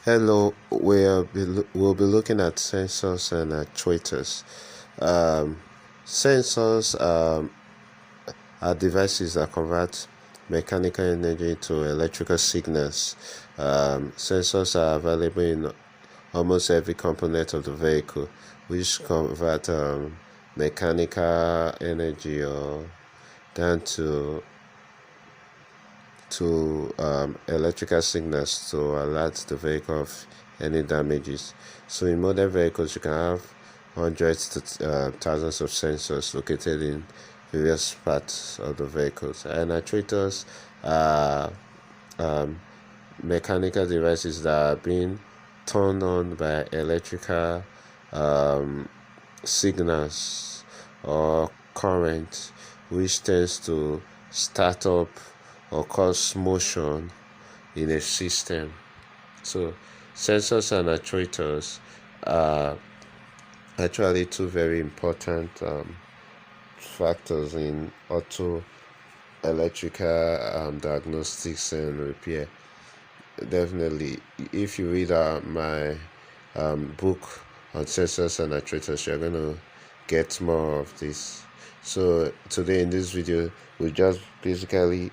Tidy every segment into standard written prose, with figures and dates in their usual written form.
Hello, we'll be looking at sensors and actuators. Um, Sensors are devices that convert mechanical energy to electrical signals. Sensors are available in almost every component of the vehicle, which convert mechanical energy or down to electrical signals to alert the vehicle of any damages. So in modern vehicles, you can have hundreds to thousands of sensors located in various parts of the vehicles. And actuators are mechanical devices that are being turned on by electrical signals or current, which tends to start up or cause motion in a system. So sensors and actuators are actually two very important factors in auto electrical diagnostics and repair. Definitely, if you read my book on sensors and actuators, you're going to get more of this. So today in this video, we'll just basically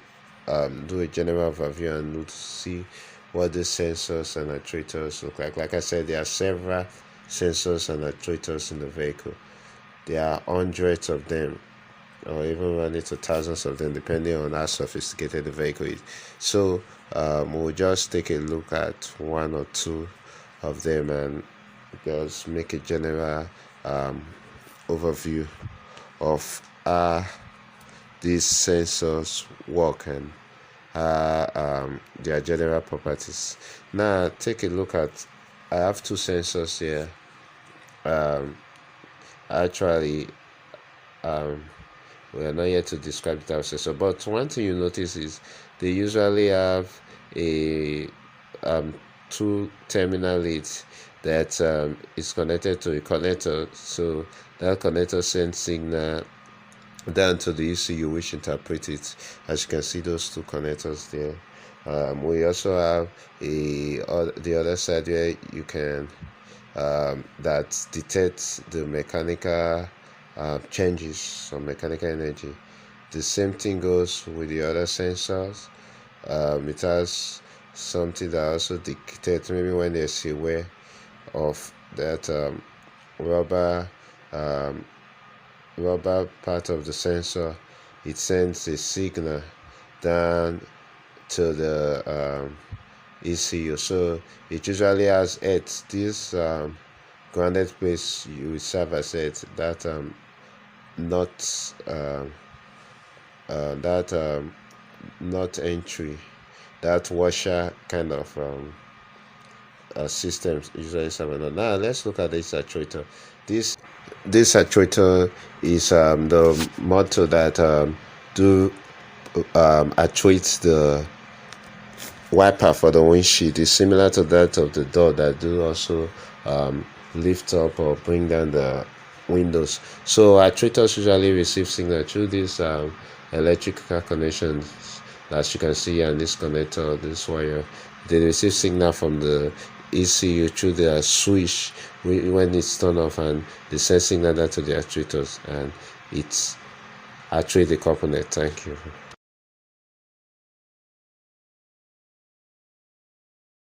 do a general overview and we'll see what the sensors and actuators look like. Like I said, there are several sensors and actuators in the vehicle. There are hundreds of them, or even running to thousands of them, depending on how sophisticated the vehicle is. So we'll just take a look at one or two of them and just make a general overview of how these sensors work and their general properties. Now take a look at, I have two sensors here. Actually we are not yet to describe the type of sensor, but one thing you notice is they usually have a two terminal leads that is connected to a connector. So that connector sends signal down to the ECU, which interprets it. As you can see, those two connectors there. We also have the other side where you can that detects the mechanical changes of mechanical energy. The same thing goes with the other sensors. It has something that also dictates maybe when there's a wear of that rubber part of the sensor. It sends a signal down to the ECU. So it usually has X. This grounded place you will serve as X. That not entry, that washer kind of systems usually serve another. Now let's look at this actuator. This actuator is the motor that actuates the wiper for the windshield. Is similar to that of the door that do also lift up or bring down the windows. So actuators usually receive signal through these electrical connections, as you can see, and this connector, this wire. They receive signal from the ECU through the switch when it's turned off, and they send signal down to the actuators, and it's actually the component. Thank you.